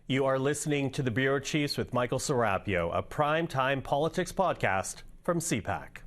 You are listening to the Bureau Chiefs with Michael Serapio, a prime-time politics podcast from CPAC.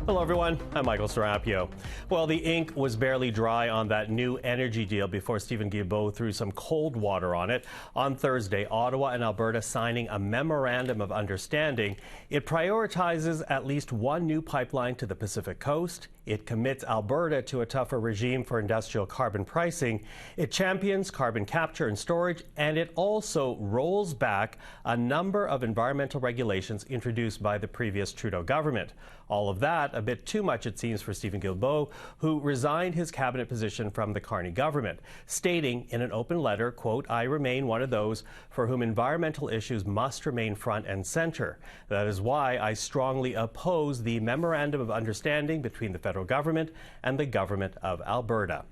Hello everyone, I'm Michael Serapio. Well, the ink was barely dry on that new energy deal before Stephen Guilbeault threw some cold water on it. On Thursday, Ottawa and Alberta signing a memorandum of understanding. It prioritizes at least one new pipeline to the Pacific Coast. It commits Alberta to a tougher regime for industrial carbon pricing. It champions carbon capture and storage, and it also rolls back a number of environmental regulations introduced by the previous Trudeau government. All of that a bit too much, it seems, for Stephen Guilbeault, who resigned his cabinet position from the Carney government, stating in an open letter, quote, "I remain one of those for whom environmental issues must remain front and center. That is why I strongly oppose the memorandum of understanding between the federal government and the government of Alberta."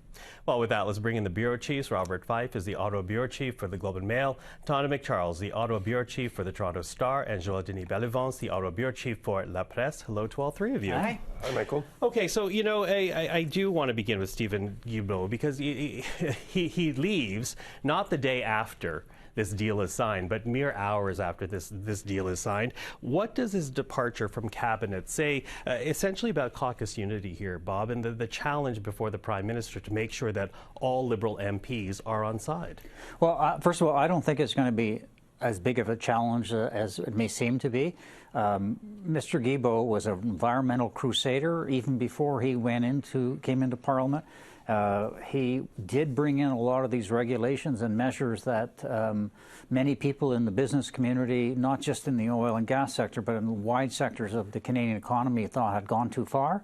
Well, with that, let's bring in the Bureau Chiefs. Robert Fife is the Ottawa Bureau Chief for the Globe and Mail, Tonda MacCharles, the Ottawa Bureau Chief for the Toronto Star, and Joël-Denis Bellavance, the Ottawa Bureau Chief for La Presse. Hello to all three of you. Hi. Hi, Michael. Okay, so, you know, I do want to begin with Stephen Guilbeault because he leaves not the day after this deal is signed, but mere hours after this deal is signed. What does his departure from cabinet say essentially about caucus unity here, Bob, and the challenge before the Prime Minister to make sure that all Liberal MPs are on side? Well, first of all, I don't think it's going to be as big of a challenge as it may seem to be. Mr. Guilbeault was an environmental crusader even before he came into Parliament. He did bring in a lot of these regulations and measures that many people in the business community, not just in the oil and gas sector, but in wide sectors of the Canadian economy, thought had gone too far.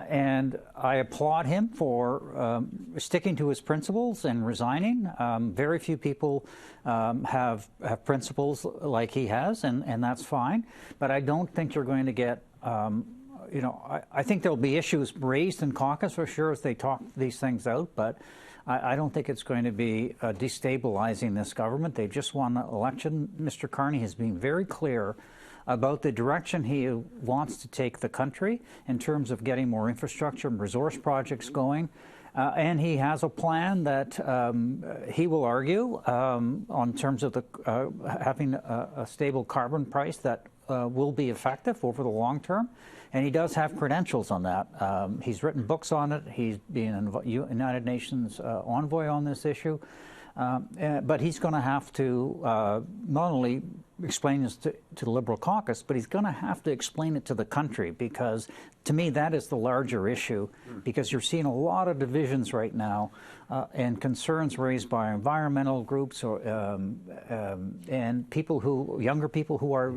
And I applaud him for sticking to his principles and resigning. Very few people have principles like he has, and that's fine. But I don't think you're going to get you know, I think there'll be issues raised in caucus for sure as they talk these things out, but I don't think it's going to be destabilizing this government. They just won the election. Mr. Carney has been very clear about the direction he wants to take the country in terms of getting more infrastructure and resource projects going. And he has a plan that he will argue on terms of having a stable carbon price that will be effective over the long term. And he does have credentials on that. He's written books on it. He's been a United Nations envoy on this issue. But he's going to have to not only explain this to the Liberal caucus, but he's going to have to explain it to the country, because to me that is the larger issue, because you're seeing a lot of divisions right now and concerns raised by environmental groups and younger people who are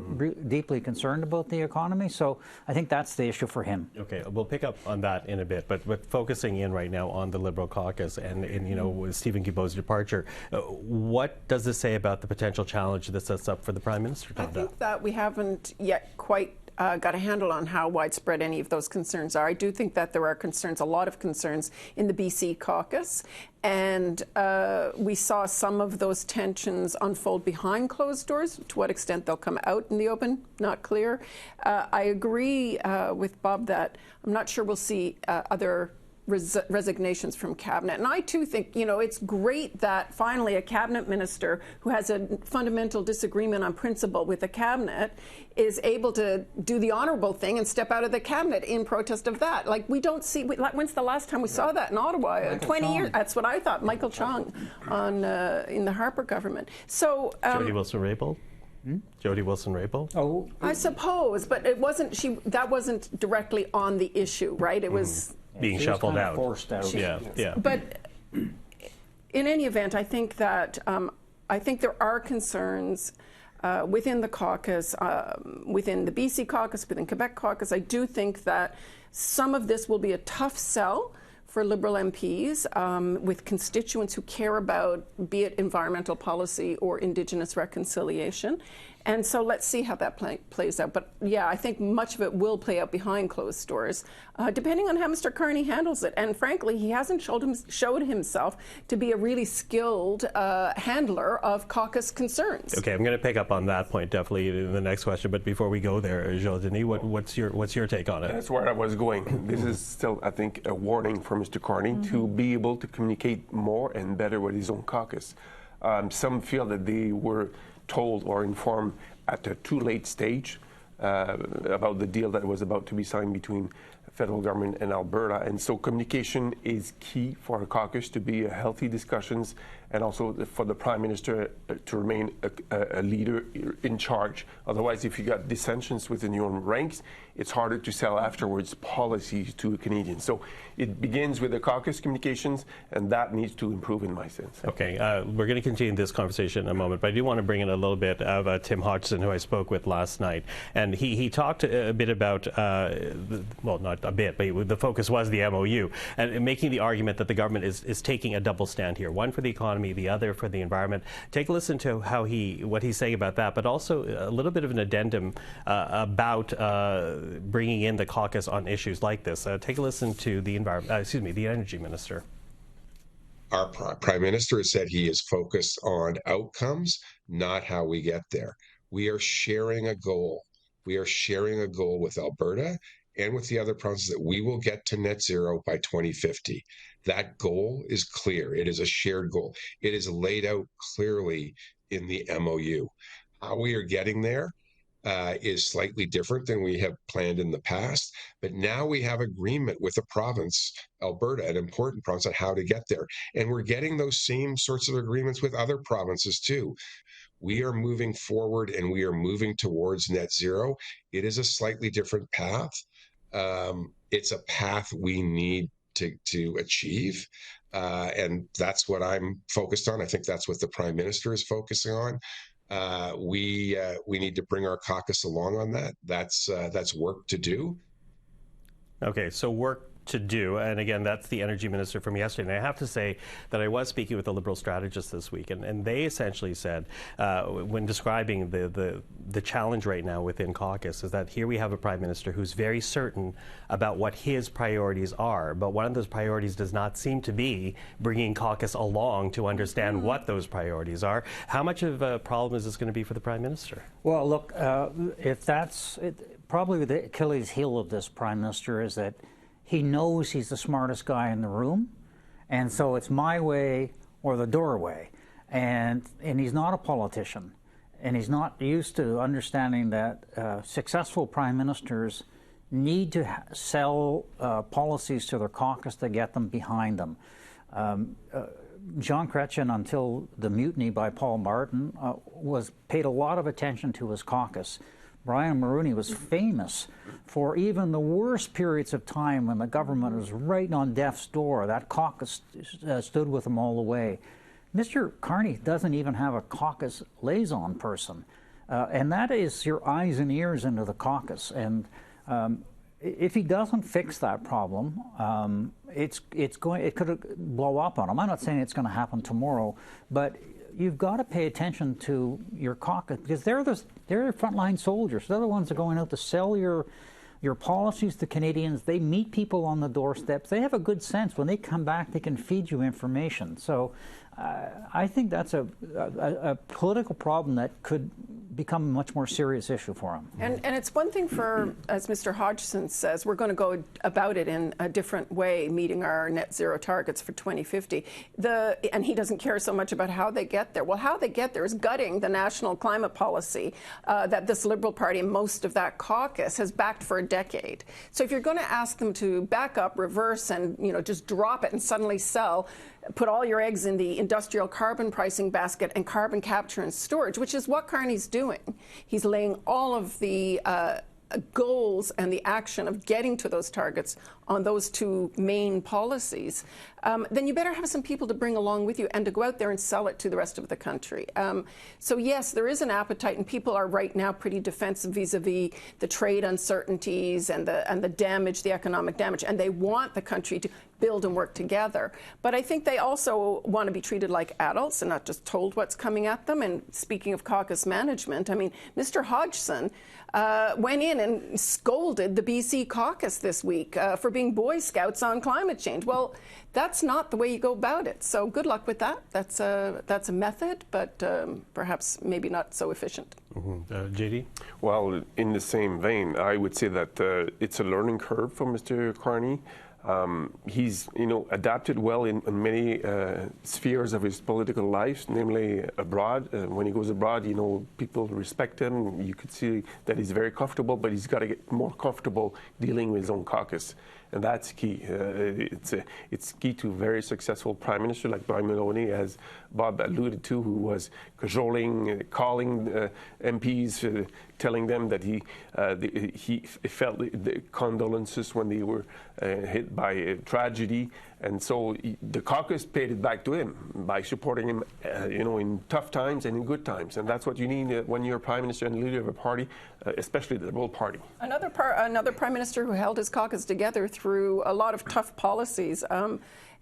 deeply concerned about the economy. So I think that's the issue for him. Okay, we'll pick up on that in a bit, but focusing in right now on the Liberal caucus and you know, with Stephen Guilbeault's departure, what does this say about the potential challenge that sets up for the Prime Minister, Tonda? I think that we haven't yet quite got a handle on how widespread any of those concerns are. I do think that there are concerns, a lot of concerns, in the BC caucus, and we saw some of those tensions unfold behind closed doors. To what extent they'll come out in the open, not clear. I agree with Bob that I'm not sure we'll see other resignations from cabinet. And I too think, you know, it's great that finally a cabinet minister who has a fundamental disagreement on principle with the cabinet is able to do the honorable thing and step out of the cabinet in protest of that. Like, we don't see, when's the last time we saw that in Ottawa? 20 years, that's what I thought. Michael Chung on in the Harper government. So Jody Wilson-Raybould? Jody Wilson-Raybould? Oh, I suppose, but it wasn't, that wasn't directly on the issue, right? It was being shuffled out. Forced out. Yeah. But in any event, I think that I think there are concerns within the caucus, within the BC caucus, within Quebec caucus. I do think that some of this will be a tough sell for Liberal MPs with constituents who care about, be it environmental policy or Indigenous reconciliation. And so let's see how that plays out. But yeah, I think much of it will play out behind closed doors, depending on how Mr. Carney handles it. And frankly, he hasn't showed himself to be a really skilled handler of caucus concerns. Okay, I'm going to pick up on that point definitely in the next question. But before we go there, Joël-Denis, what's your take on it? That's where I was going. This is still, I think, a warning for Mr. Carney to be able to communicate more and better with his own caucus. Some feel that they were told or informed at a too late stage about the deal that was about to be signed between federal government and Alberta. And so communication is key for a caucus to be a healthy discussions, and also for the Prime Minister to remain a leader in charge. Otherwise, if you got dissensions within your own ranks, it's harder to sell afterwards policies to Canadians. So it begins with the caucus communications, and that needs to improve in my sense. Okay, we're going to continue this conversation in a moment, but I do want to bring in a little bit of Tim Hodgson, who I spoke with last night. And he talked a bit about, well, not a bit, but the focus was the MOU, and making the argument that the government is taking a double stand here, one for the economy, the other for the environment. Take a listen to what he's saying about that, but also a little bit of an addendum about bringing in the caucus on issues like this. Take a listen to the Energy Minister. Our Prime Minister has said he is focused on outcomes, not how we get there. We are sharing a goal. We are sharing a goal with Alberta and with the other provinces that we will get to net zero by 2050. That goal is clear. It is a shared goal. It is laid out clearly in the MOU. How we are getting there is slightly different than we have planned in the past, but now we have agreement with the province, Alberta, an important province, on how to get there. And we're getting those same sorts of agreements with other provinces too. We are moving forward and we are moving towards net zero. It is a slightly different path. It's a path we need to achieve. And that's what I'm focused on. I think that's what the Prime Minister is focusing on. We need to bring our caucus along on that. That's work to do. Okay, so work to do, and again, that's the Energy Minister from yesterday. And I have to say that I was speaking with the Liberal strategists this week, and they essentially said, when describing the challenge right now within caucus, is that here we have a Prime Minister who's very certain about what his priorities are, but one of those priorities does not seem to be bringing caucus along to understand what those priorities are. How much of a problem is this going to be for the Prime Minister? Well, look, if that's probably the Achilles heel of this Prime Minister is that he knows he's the smartest guy in the room, and so it's my way or the doorway. And he's not a politician, and he's not used to understanding that successful prime ministers need to sell policies to their caucus to get them behind them. John Chrétien, until the mutiny by Paul Martin, paid a lot of attention to his caucus. Brian Mulroney was famous for even the worst periods of time when the government was right on death's door. That caucus stood with him all the way. Mr. Carney doesn't even have a caucus liaison person, and that is your eyes and ears into the caucus. And if he doesn't fix that problem, it could blow up on him. I'm not saying it's going to happen tomorrow, but you've got to pay attention to your caucus, because they're your frontline soldiers. They're the ones that are going out to sell your policies to Canadians. They meet people on the doorsteps. They have a good sense. When they come back, they can feed you information. So I think that's a political problem that could become a much more serious issue for him. And it's one thing for, as Mr. Hodgson says, we're going to go about it in a different way, meeting our net zero targets for 2050. And he doesn't care so much about how they get there. Well, how they get there is gutting the national climate policy that this Liberal Party and most of that caucus has backed for a decade. So if you're going to ask them to back up, reverse, and just drop it and suddenly sell, put all your eggs in the industrial carbon pricing basket and carbon capture and storage, which is what Carney's doing. He's laying all of the goals and the action of getting to those targets on those two main policies, then you better have some people to bring along with you and to go out there and sell it to the rest of the country. So yes, there is an appetite, and people are right now pretty defensive vis-a-vis the trade uncertainties and the damage, the economic damage, and they want the country to build and work together. But I think they also want to be treated like adults and not just told what's coming at them. And speaking of caucus management, I mean, Mr. Hodgson went in and scolded the BC caucus this week for being Boy Scouts on climate change. Well, that's not the way you go about it. So good luck with that. That's a method, but perhaps maybe not so efficient. JD? Well, in the same vein, I would say that it's a learning curve for Mr. Carney. He's, adapted well in many spheres of his political life, namely abroad. When he goes abroad, people respect him. You could see that he's very comfortable, but he's got to get more comfortable dealing with his own caucus. And that's key. It's key to a very successful prime minister like Brian Mulroney, as Bob alluded to, who was cajoling, calling MPs, telling them that he felt the condolences when they were hit by a tragedy. And so the caucus paid it back to him by supporting him, in tough times and in good times. And that's what you need when you're prime minister and leader of a party, especially the Liberal Party. Another prime minister who held his caucus together through a lot of tough policies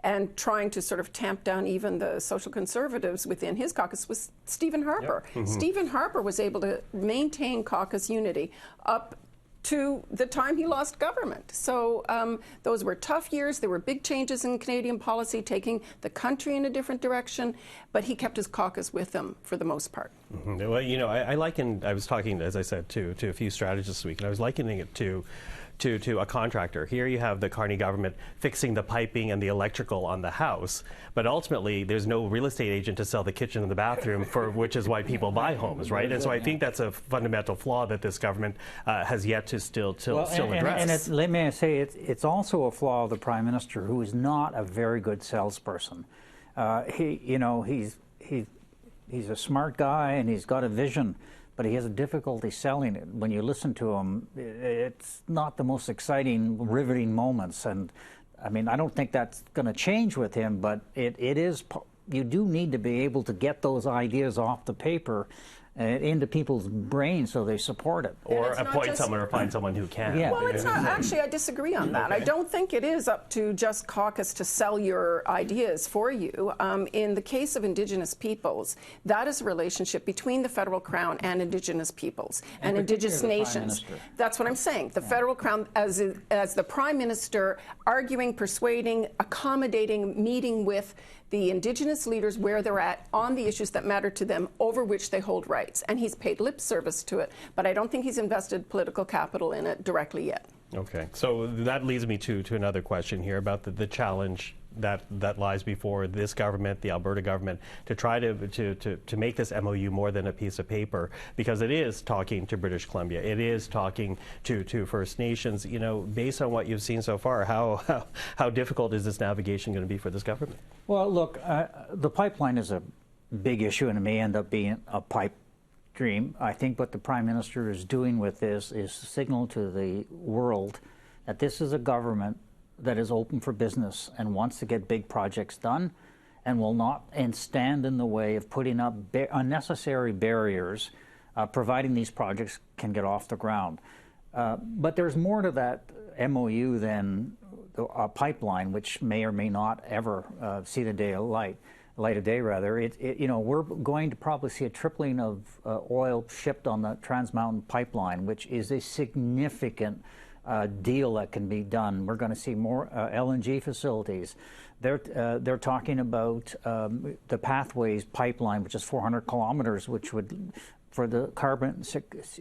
and trying to sort of tamp down even the social conservatives within his caucus was Stephen Harper. Yep. Mm-hmm. Stephen Harper was able to maintain caucus unity up to the time he lost government. So those were tough years. There were big changes in Canadian policy, taking the country in a different direction, but he kept his caucus with him for the most part. Mm-hmm. Well, I was talking, as I said, to a few strategists this week, and I was likening it to a contractor. Here you have the Carney government fixing the piping and the electrical on the house, but ultimately there's no real estate agent to sell the kitchen and the bathroom, which is why people buy homes, right? And so I think that's a fundamental flaw that this government has yet to still address. And let me say, it's also a flaw of the Prime Minister, who is not a very good salesperson. He's a smart guy and he's got a vision, but he has a difficulty selling it. When you listen to him, it's not the most exciting, riveting moments. And I mean, I don't think that's going to change with him, but it is. You do need to be able to get those ideas off the paper into people's brains so they support it. Or appoint someone or find someone who can. Yeah. Well, it's not. Actually, I disagree on that. Okay. I don't think it is up to just caucus to sell your ideas for you. In the case of Indigenous peoples, that is a relationship between the federal crown and Indigenous peoples and Indigenous nations. That's what I'm saying. The federal crown, as the Prime Minister, arguing, persuading, accommodating, meeting with the Indigenous leaders where they're at on the issues that matter to them, over which they hold rights. And he's paid lip service to it, but I don't think he's invested political capital in it directly yet. Okay, so that leads me to another question here about the challenge that lies before this government, the Alberta government, to try to make this MOU more than a piece of paper, because it is talking to British Columbia, it is talking to First Nations. Based on what you've seen so far, how difficult is this navigation going to be for this government? Well, look, the pipeline is a big issue, and it may end up being a pipe dream. I think what the Prime Minister is doing with this is signal to the world that this is a government that is open for business and wants to get big projects done, and will not stand in the way of putting up unnecessary barriers, providing these projects can get off the ground. But there's more to that MOU than a pipeline, which may or may not ever see the day of light of day. We're going to probably see a tripling of oil shipped on the Trans Mountain Pipeline, which is a significant deal that can be done. We're going to see more LNG facilities. They're talking about the Pathways pipeline, which is 400 kilometers, which would, for the carbon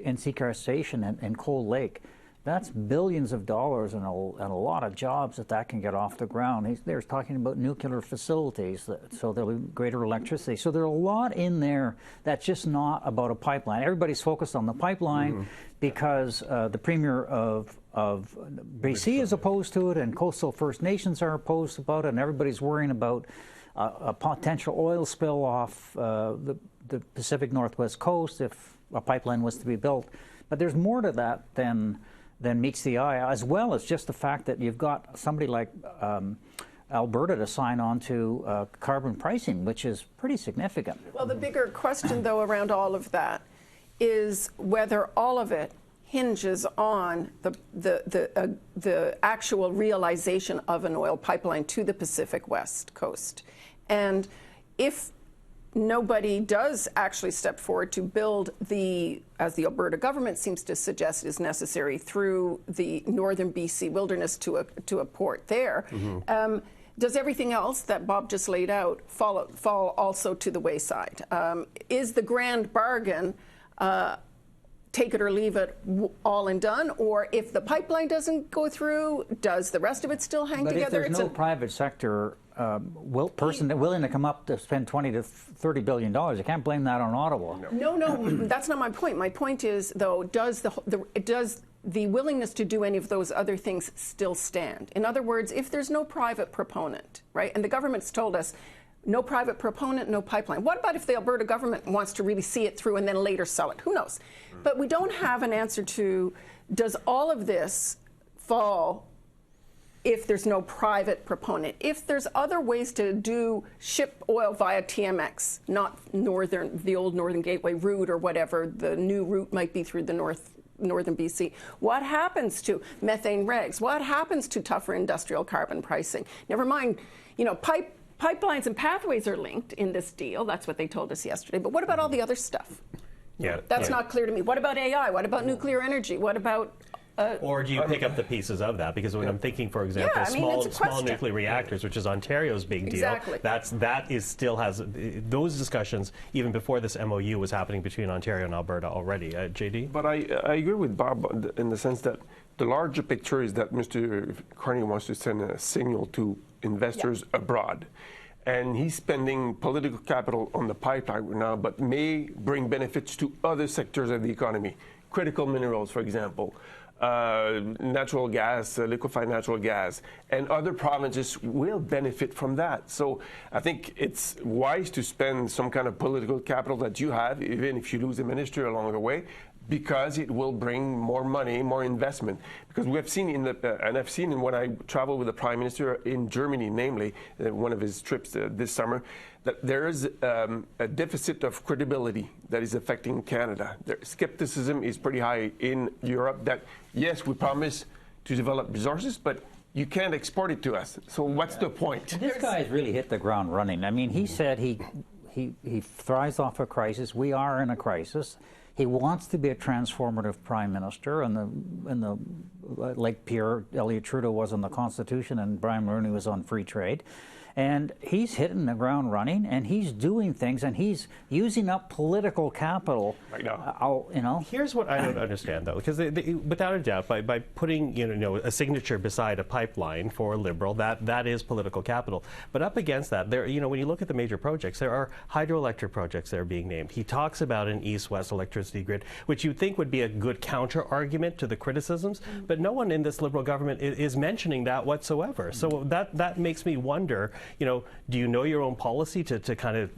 and sequestration and Coal Lake, that's billions of dollars and a lot of jobs that can get off the ground. They're talking about nuclear facilities, so there'll be greater electricity. So there's a lot in there that's just not about a pipeline. Everybody's focused on the pipeline because the Premier of BC is opposed to it, and coastal First Nations are opposed about it, and everybody's worrying about a potential oil spill off the Pacific Northwest coast if a pipeline was to be built. But there's more to that than meets the eye, as well as just the fact that you've got somebody like Alberta to sign on to carbon pricing, which is pretty significant. Well, the bigger question, though, around all of that is whether all of it hinges on the actual realization of an oil pipeline to the Pacific West Coast. And if nobody does actually step forward to build as the Alberta government seems to suggest is necessary, through the northern BC wilderness to a port there, does everything else that Bob just laid out fall also to the wayside? Is the grand bargain take it or leave it, all and done? Or if the pipeline doesn't go through, does the rest of it still hang together? But if there's no private sector person willing to come up to spend $20 to $30 billion, you can't blame that on Ottawa. No, that's not my point. My point is, though, does the willingness to do any of those other things still stand? In other words, if there's no private proponent, right, and the government's told us, no private proponent, no pipeline. What about if the Alberta government wants to really see it through and then later sell it? Who knows? But we don't have an answer to, does all of this fall if there's no private proponent? If there's other ways to ship oil via TMX, not the old Northern Gateway route or whatever the new route might be through the northern BC, what happens to methane regs? What happens to tougher industrial carbon pricing? Never mind, pipelines and pathways are linked in this deal. That's what they told us yesterday. But what about all the other stuff? Yeah, that's not clear to me. What about AI? What about nuclear energy? What about... or do you pick up the pieces of that? Because when I'm thinking, for example, small nuclear reactors, which is Ontario's big deal, still has those discussions even before this MOU was happening between Ontario and Alberta already. JD? But I agree with Bob in the sense that the larger picture is that Mr. Carney wants to send a signal to investors abroad. And he's spending political capital on the pipeline now, but may bring benefits to other sectors of the economy. Critical minerals, for example, natural gas, liquefied natural gas, and other provinces will benefit from that. So I think it's wise to spend some kind of political capital that you have, even if you lose a minister along the way, because it will bring more money, more investment. Because we have seen and I've seen when I traveled with the Prime Minister in Germany, namely, one of his trips this summer, that there is a deficit of credibility that is affecting Canada. Skepticism is pretty high in Europe that, yes, we promise to develop resources, but you can't export it to us. So what's the point? And this guy's really hit the ground running. I mean, he said he thrives off a crisis. We are in a crisis. He wants to be a transformative prime minister, and like Pierre Elliott Trudeau was on the Constitution and Brian Mulroney was on free trade. And he's hitting the ground running, and he's doing things, and he's using up political capital. Right now. Here's what I don't understand, though, because without a doubt, by putting a signature beside a pipeline for a Liberal, that is political capital. But up against that, when you look at the major projects, there are hydroelectric projects that are being named. He talks about an east-west electricity grid, which you'd think would be a good counter-argument to the criticisms, but no one in this Liberal government is mentioning that whatsoever. So that makes me wonder. Do you know your own policy to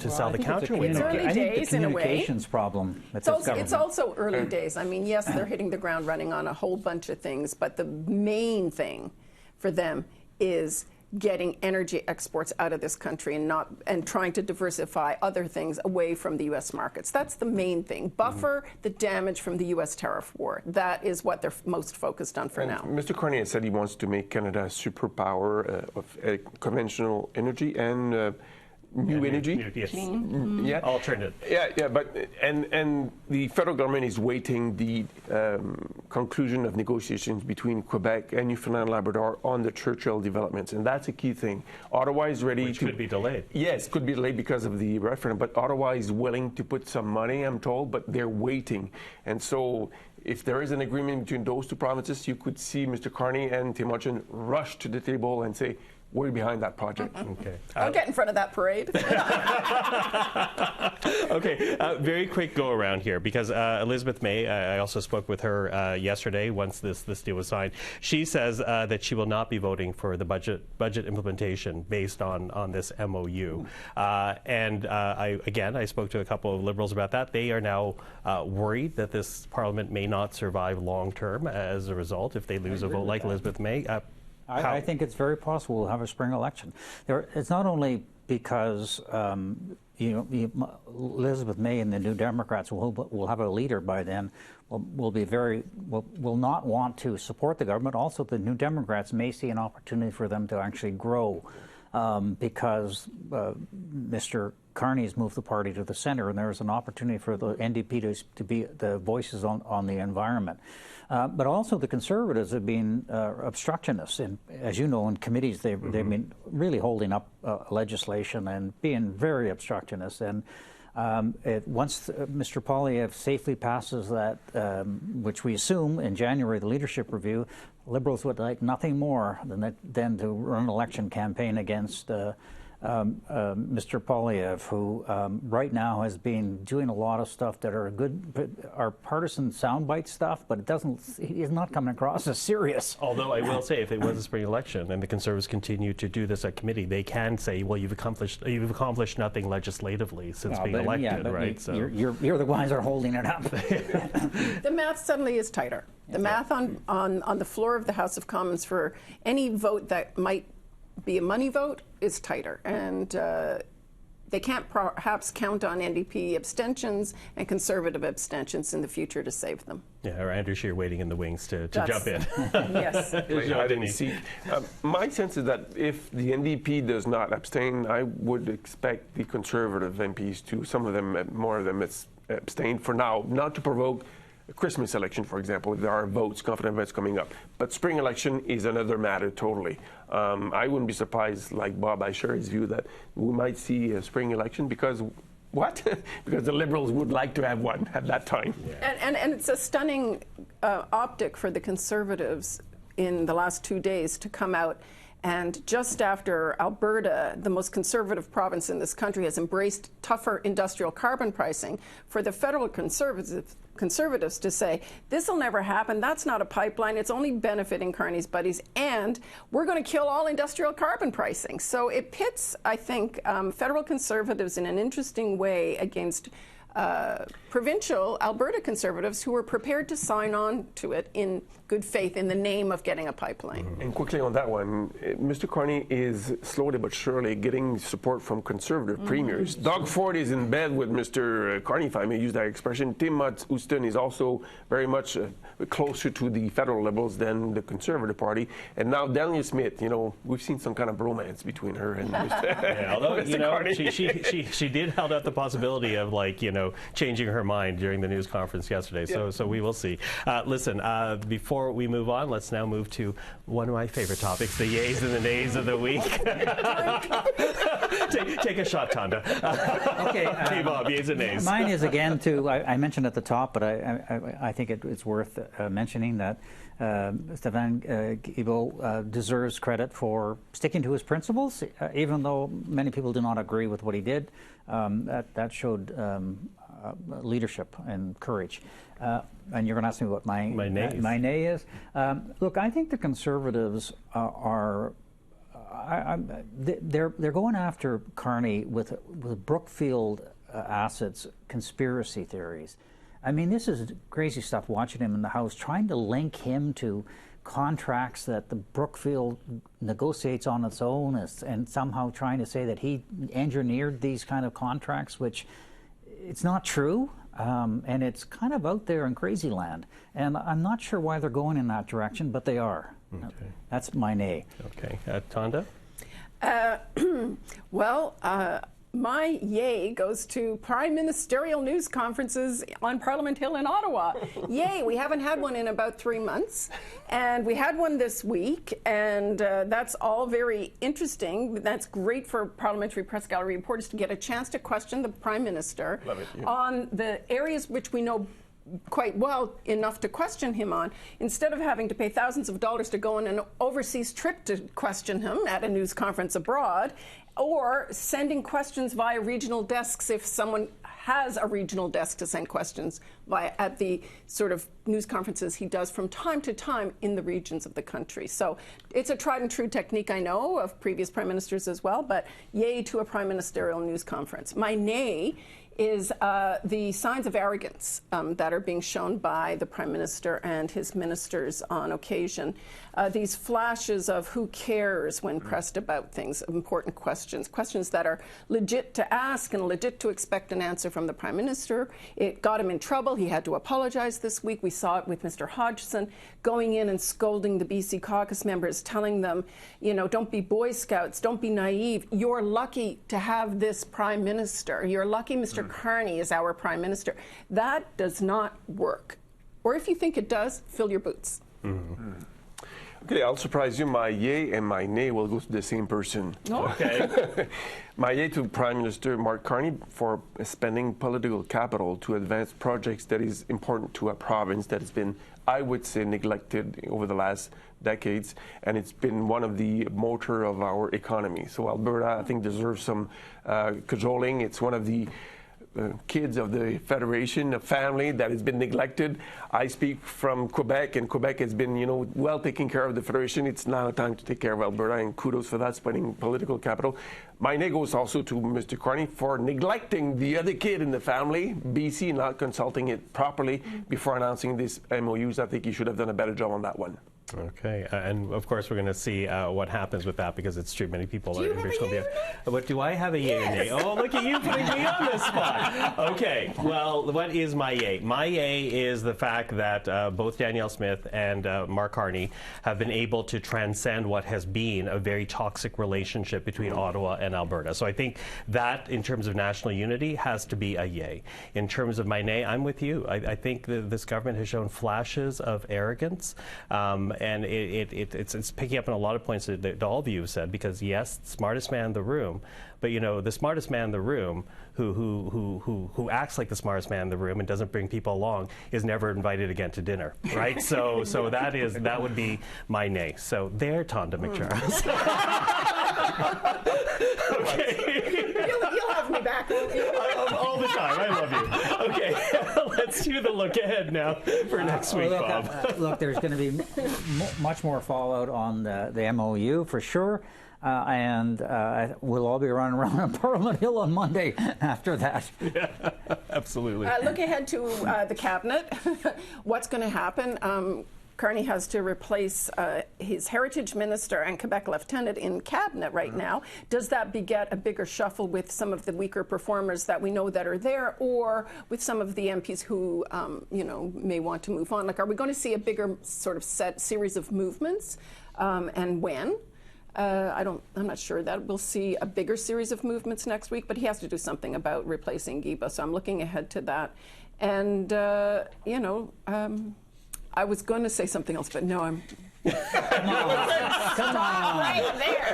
sell the counter? It's early days in a way. Communications problem. It's also early days. I mean, yes, they're hitting the ground running on a whole bunch of things, but the main thing for them is getting energy exports out of this country and trying to diversify other things away from the U.S. markets. That's the main thing. Buffer the damage from the U.S. tariff war. That is what they're most focused on for now. Mr. Carney has said he wants to make Canada a superpower of conventional energy and new energy. Yes. Yeah. Alternative. Yeah, but and the federal government is waiting the conclusion of negotiations between Quebec and Newfoundland and Labrador on the Churchill developments, and that's a key thing. Ottawa is ready Which could be delayed. Yes, could be delayed because of the referendum, but Ottawa is willing to put some money, I'm told, but they're waiting. And so if there is an agreement between those two provinces, you could see Mr. Carney and Tim Hutchin rush to the table and say, we're behind that project. Okay. I'll get in front of that parade. Okay, very quick go around here because Elizabeth May, I also spoke with her yesterday once this deal was signed. She says that she will not be voting for the budget implementation based on this MOU. And I spoke to a couple of Liberals about that. They are now worried that this Parliament may not survive long term as a result if they lose a vote like Elizabeth May. I think it's very possible we'll have a spring election. It's not only because Elizabeth May and the New Democrats will have a leader by then. Will not want to support the government. Also, the New Democrats may see an opportunity for them to actually grow because Mr. Carney's moved the party to the center, and there's an opportunity for the NDP to be the voices on the environment. But also the Conservatives have been obstructionists, and as you know, in committees they've been really holding up legislation and being very obstructionist. And once Mr. Poilievre safely passes that, which we assume in January, the leadership review, Liberals would like nothing more than to run an election campaign against Mr. Poilievre, who right now has been doing a lot of stuff that are partisan soundbite stuff, but he's not coming across as serious. Although I will say, if it was a spring election and the Conservatives continue to do this at committee, they can say, well, you've accomplished nothing legislatively since being elected, right? So you're the ones that are holding it up. The math suddenly is tighter. The math on the floor of the House of Commons for any vote that might be a money vote is tighter, and they can't perhaps count on NDP abstentions and Conservative abstentions in the future to save them. Yeah, or Andrew Scheer waiting in the wings to jump in. Yes. My sense is that if the NDP does not abstain, I would expect the Conservative MPs to, some of them, more of them, abstain for now, not to provoke a Christmas election, for example, if there are confident votes coming up. But spring election is another matter totally. I wouldn't be surprised, like Bob, I share his view that we might see a spring election because what? Because the Liberals would like to have one at that time. Yeah. And it's a stunning optic for the Conservatives in the last 2 days to come out. And just after Alberta, the most conservative province in this country, has embraced tougher industrial carbon pricing, for the federal conservatives to say, this will never happen, that's not a pipeline, it's only benefiting Carney's buddies, and we're going to kill all industrial carbon pricing. So it pits, I think, federal conservatives in an interesting way against provincial Alberta conservatives who were prepared to sign on to it in good faith in the name of getting a pipeline. And quickly on that one, Mr. Carney is slowly but surely getting support from conservative premiers. Doug Ford is in bed with Mr. Carney, if I may use that expression. Tim Houston is also very much closer to the federal Liberals than the Conservative Party. And now Danielle Smith, we've seen some kind of romance between her and Mr. Although, Carney. she did held out the possibility of, changing her mind during the news conference yesterday. So we will see. Listen, before we move on, let's now move to one of my favorite topics, the yays and the nays of the week. take a shot, Tonda. Okay, Bob, yays and nays. Mine is, again, I mentioned at the top, but I think it's worth mentioning that Stéphane Guilbeault deserves credit for sticking to his principles, even though many people do not agree with what he did. That showed leadership and courage. And you're going to ask me what my nay is. Look, I think the Conservatives they're going after Carney with Brookfield assets conspiracy theories. I mean, this is crazy stuff, watching him in the House, trying to link him to contracts that the Brookfield negotiates on its own, and somehow trying to say that he engineered these kind of contracts, which it's not true, and it's kind of out there in crazy land. And I'm not sure why they're going in that direction, but they are. Okay. That's my nay. Okay. Tonda? My yay goes to prime ministerial news conferences on Parliament Hill in Ottawa. Yay, we haven't had one in about 3 months, and we had one this week, and that's all very interesting. That's great for parliamentary press gallery reporters to get a chance to question the Prime Minister on the areas which we know quite well enough to question him on, instead of having to pay thousands of dollars to go on an overseas trip to question him at a news conference abroad, or sending questions via regional desks if someone has a regional desk to send questions via at the sort of news conferences he does from time to time in the regions of the country. So it's a tried and true technique, I know, of previous prime ministers as well, but yay to a prime ministerial news conference. My nay is the signs of arrogance that are being shown by the Prime Minister and his ministers on occasion. These flashes of who cares when pressed about things, important questions, questions that are legit to ask and legit to expect an answer from the Prime Minister. It got him in trouble. He had to apologize this week. We saw it with Mr. Hodgson going in and scolding the BC caucus members, telling them, you know, don't be Boy Scouts, don't be naive. You're lucky to have this Prime Minister. You're lucky Mr. Carney is our Prime Minister. That does not work. Or if you think it does, fill your boots. Okay, I'll surprise you. My yay and my nay will go to the same person. Okay. My yay to Prime Minister Mark Carney for spending political capital to advance projects that is important to a province that has been, I would say, neglected over the last decades, and it's been one of the motor of our economy. So Alberta, I think, deserves some cajoling. It's one of the kids of the Federation, a family that has been neglected. I speak from Quebec, and Quebec has been, you know, well taking care of the Federation. It's now time to take care of Alberta, and kudos for that, spending political capital. My nay goes also to Mr. Carney for neglecting the other kid in the family, BC, not consulting it properly before announcing these MOUs. I think he should have done a better job on that one. Okay, and of course we're going to see what happens with that, because it's true. Many people are British Columbia. But do I have a yay or nay? Oh, look at you putting me on the spot. Okay, well, what is my yay? My yay is the fact that both Danielle Smith and Mark Carney have been able to transcend what has been a very toxic relationship between Ottawa and Alberta. So I think that, in terms of national unity, has to be a yay. In terms of my nay, I'm with you. I think this government has shown flashes of arrogance. And it's picking up on a lot of points that all of you have said, because yes, smartest man in the room, but you know, the smartest man in the room who acts like the smartest man in the room and doesn't bring people along is never invited again to dinner, right? So that would be my nay. So there, Tonda MacCharles. Okay. You'll have me back, won't you? All the time. I love you. Okay, let's do the look ahead now for next week, Bob. Look, there's going to be much more fallout on the MOU for sure. And we'll all be running around on Parliament Hill on Monday after that. Yeah, absolutely. Look ahead to the cabinet. What's going to happen? Carney has to replace his heritage minister and Quebec lieutenant in cabinet right now. Does that beget a bigger shuffle with some of the weaker performers that we know that are there, or with some of the MPs who, you know, may want to move on? Like, are we going to see a bigger sort of series of movements, and when? I'm not sure that we'll see a bigger series of movements next week, but he has to do something about replacing Guilbeault, so I'm looking ahead to that. And, you know, I was going to say something else, but no, I'm... Come on. Right there.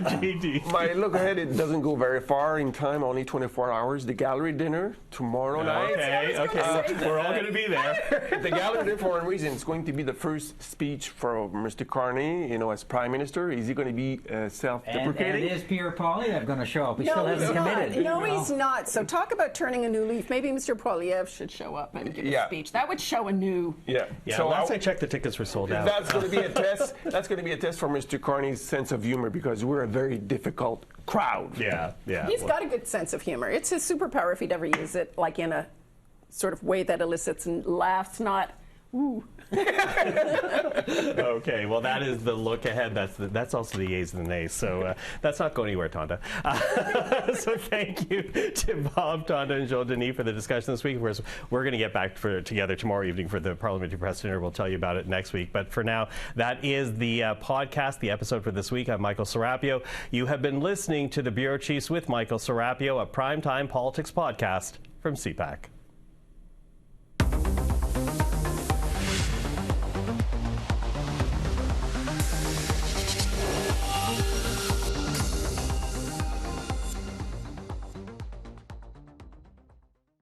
JD. My look ahead, it doesn't go very far in time, only 24 hours. The gallery dinner tomorrow night. Okay. We're all going to be there. The gallery dinner, for one reason, it's going to be the first speech for Mr. Carney, you know, as Prime Minister. Is he going to be self-deprecating? And is Pierre Poilievre going to show up? He still hasn't committed. No, he's not. So talk about turning a new leaf. Maybe Mr. Poilievre should show up and give a speech. That would show a new... Yeah. So last I checked, the tickets were sold out. That's going to be a test. That's going to be a test for Mr. Carney's sense of humor, because we're a very difficult crowd. Yeah. He's got a good sense of humor. It's his superpower if he'd ever use it, like in a sort of way that elicits laughs, not ooh. Okay, well, that is the look ahead. That's also the yeas and the nays. So that's not going anywhere, Tonda. So thank you to Bob, Tonda, and Joël-Denis for the discussion this week. We're going to get back together tomorrow evening for the Parliamentary Press Dinner. We'll tell you about it next week. But for now, that is the podcast, the episode for this week. I'm Michael Serapio. You have been listening to the Bureau Chiefs with Michael Serapio, a primetime politics podcast from CPAC.